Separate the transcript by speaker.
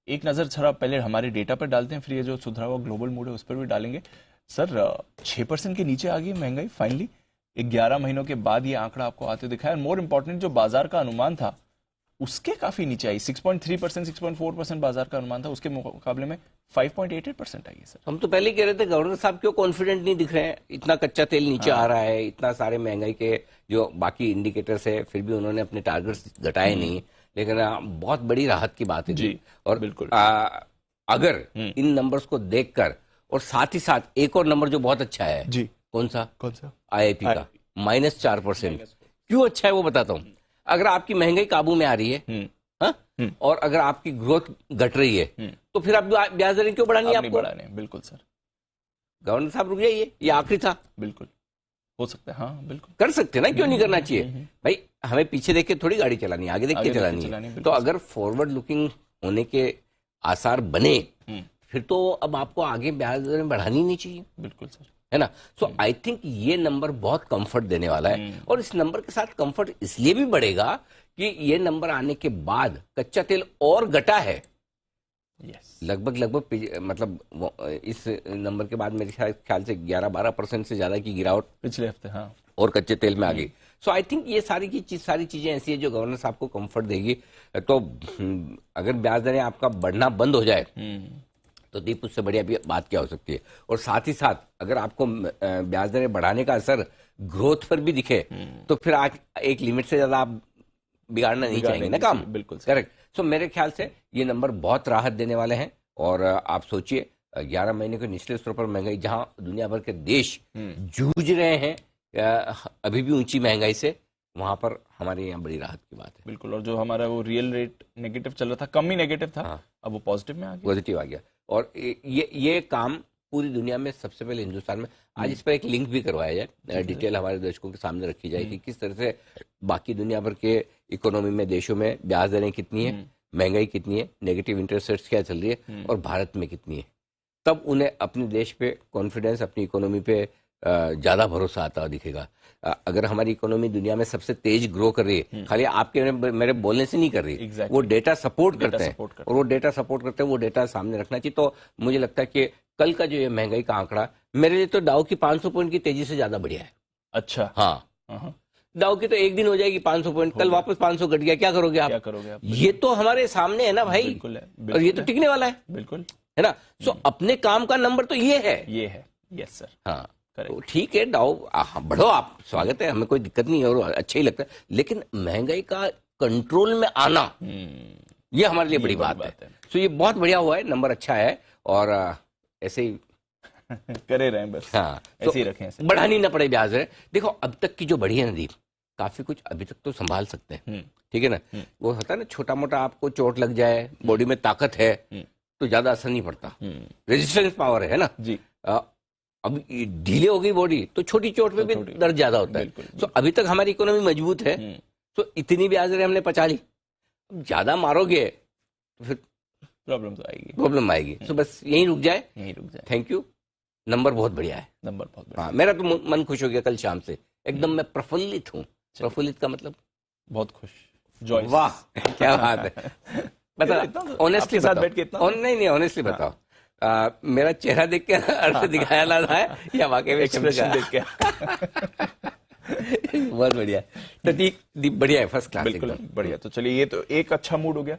Speaker 1: एक नज़र जरा पहले हमारे डेटा पर डालते हैं, फिर ये जो सुधरा हुआ ग्लोबल मूड है उस पर भी डालेंगे। सर 6% के नीचे आ गई महंगाई फाइनली, 11 महीनों के बाद ये आंकड़ा आपको आते दिखाया। और मोर इम्पोर्टेंट, जो बाजार का अनुमान था उसके काफी नीचे आई। 6.3%, 6.4% बाजार का अनुमान था, उसके मुकाबले में 5.88% आई है सर।
Speaker 2: हम तो पहले ही कह रहे थे गवर्नर साहब क्यों कॉन्फिडेंट नहीं दिख रहे हैं, इतना कच्चा तेल नीचे आ रहा है, इतना सारे महंगाई के जो बाकी इंडिकेटर्स है, फिर भी उन्होंने अपने टारगेट्स घटाए नहीं। लेकिन बहुत बड़ी राहत की बात है जी। और
Speaker 1: बिल्कुल
Speaker 2: अगर इन नंबर्स को देखकर, और साथ ही साथ एक और नंबर जो बहुत अच्छा है
Speaker 1: जी,
Speaker 2: कौन सा
Speaker 1: आईआईपी
Speaker 2: का -4%। क्यों अच्छा है वो बताता हूँ। अगर आपकी महंगाई काबू में आ रही है और अगर आपकी ग्रोथ घट रही है, तो फिर आप ब्याज दरें क्यों बढ़ानी है आपको?
Speaker 1: बढ़ाने, बिल्कुल सर।
Speaker 2: गवर्नर साहब रुक जाइए, ये आखिरी था।
Speaker 1: बिल्कुल हो सकता है, हाँ बिल्कुल
Speaker 2: कर सकते हैं ना, क्यों नहीं करना चाहिए भाई? हमें पीछे देख के थोड़ी गाड़ी चलानी है, आगे देख के चलानी है। तो अगर फॉरवर्ड लुकिंग होने के आसार बने, फिर तो अब आपको आगे ब्याज दरें बढ़ानी नहीं चाहिए।
Speaker 1: बिल्कुल सर,
Speaker 2: है ना। सो आई थिंक ये नंबर बहुत कंफर्ट देने वाला है। और इस नंबर के साथ कंफर्ट इसलिए भी बढ़ेगा कि ये नंबर आने के बाद कच्चा तेल और घटा है। लगभग मतलब इस नंबर के बाद मेरे ख्याल से 11-12% से ज्यादा की गिरावट
Speaker 1: पिछले हफ्ते
Speaker 2: और कच्चे तेल में आ गई। सो आई थिंक ये सारी चीजें ऐसी है जो गवर्नर साहब को कंफर्ट देगी। तो अगर ब्याज दरें आपका बढ़ना बंद हो जाए तो दीप उससे बढ़िया भी बात क्या हो सकती है। और साथ ही साथ अगर आपको ब्याज दरें बढ़ाने का असर ग्रोथ पर भी दिखे, तो फिर आज एक लिमिट से ज्यादा आप बिगाड़ना नहीं चाहेंगे ना काम।
Speaker 1: बिल्कुल
Speaker 2: करेक्ट। सो मेरे ख्याल से ये नंबर बहुत राहत देने वाले हैं। और आप सोचिए 11 महीने के निचले स्तर पर महंगाई, जहां दुनिया भर के देश जूझ रहे हैं अभी भी ऊंची महंगाई से, वहां पर हमारे यहाँ बड़ी राहत की बात है।
Speaker 1: बिल्कुल। और जो हमारा वो रियल रेट नेगेटिव चल रहा था, कम ही नेगेटिव था, अब वो पॉजिटिव में आ गया,
Speaker 2: पॉजिटिव आ गया। और ये काम पूरी दुनिया में सबसे पहले हिंदुस्तान में, आज इस पर एक लिंक भी करवाया जाए, डिटेल हमारे दर्शकों के सामने रखी जाए कि किस तरह से बाकी दुनिया भर के इकोनॉमी में, देशों में ब्याज दरें कितनी है, महंगाई कितनी है, नेगेटिव इंटरेस्ट रेट्स क्या चल रही है, और भारत में कितनी है। तब उन्हें अपने देश पे कॉन्फिडेंस, अपनी इकोनॉमी पे ज्यादा भरोसा आता हुआ दिखेगा। अगर हमारी इकोनॉमी दुनिया में सबसे तेज ग्रो कर रही है, खाली आपके मेरे बोलने से नहीं कर रही, वो डेटा सपोर्ट करते हैं, और वो डेटा सपोर्ट करते हैं, वो डेटा सामने रखना चाहिए। तो मुझे लगता है कि कल का जो ये महंगाई का आंकड़ा, मेरे लिए तो डाउ की 500 पॉइंट की तेजी से ज्यादा बढ़िया है।
Speaker 1: अच्छा,
Speaker 2: हाँ, डाउ की तो एक दिन हो जाएगी 500 पॉइंट, कल वापस 500 घट गया, क्या करोगे आप? ये तो हमारे सामने है ना भाई।
Speaker 1: बिल्कुल है, बिल्कुल
Speaker 2: और ये तो टिकने वाला है।
Speaker 1: बिल्कुल,
Speaker 2: है ना। सो अपने काम का नंबर तो ये है।
Speaker 1: Yes sir.
Speaker 2: हाँ, तो ठीक है, डाउ बढ़ो, आप स्वागत है, हमें कोई दिक्कत नहीं है और अच्छा ही लगता है। लेकिन महंगाई का कंट्रोल में आना, ये हमारे लिए बड़ी बात है। तो ये बहुत बढ़िया हुआ है, नंबर अच्छा है, और ऐसे ही
Speaker 1: करे रहे बस। हाँ, ऐसे ही रखें, ऐसे
Speaker 2: बढ़ानी ना पड़े ब्याज दरें। देखो अब तक की जो बढ़ी है नदीप, काफी कुछ अभी तक तो संभाल सकते हैं, ठीक है ना। वो होता है ना, छोटा मोटा आपको चोट लग जाए, बॉडी में ताकत है तो ज्यादा असर नहीं पड़ता, रेजिस्टेंस पावर है ना जी। अब ढीले हो गई बॉडी तो छोटी चोट पे भी दर्द ज्यादा होता है। तो अभी तक हमारी इकोनॉमी मजबूत है, तो इतनी ब्याज दरें हमने पचा ली। अब ज्यादा मारोगे तो फिर प्रॉब्लम आएगी। तो बस यहीं रुक जाए। Thank you. नंबर बहुत बढ़िया है,
Speaker 1: नंबर बहुत बढ़िया।
Speaker 2: हाँ, मेरा तो मन खुश हो गया कल शाम से, एकदम मैं प्रफुल्लित हूँ। प्रफुल्लित का मतलब
Speaker 1: बहुत खुश, जॉय।
Speaker 2: वाह, क्या बात है। बता, ऑनेस्टली बताओ। नहीं, ऑनेस्टली बताओ, मेरा चेहरा देख के अर्थ दिखाया ला रहा है या वाकई में
Speaker 1: एक्सप्रेशन देख के?
Speaker 2: बहुत बढ़िया। तो ठीक, बढ़िया है, फर्स्ट क्लास,
Speaker 1: बिल्कुल बढ़िया। तो चलिए, ये तो एक अच्छा मूड हो गया।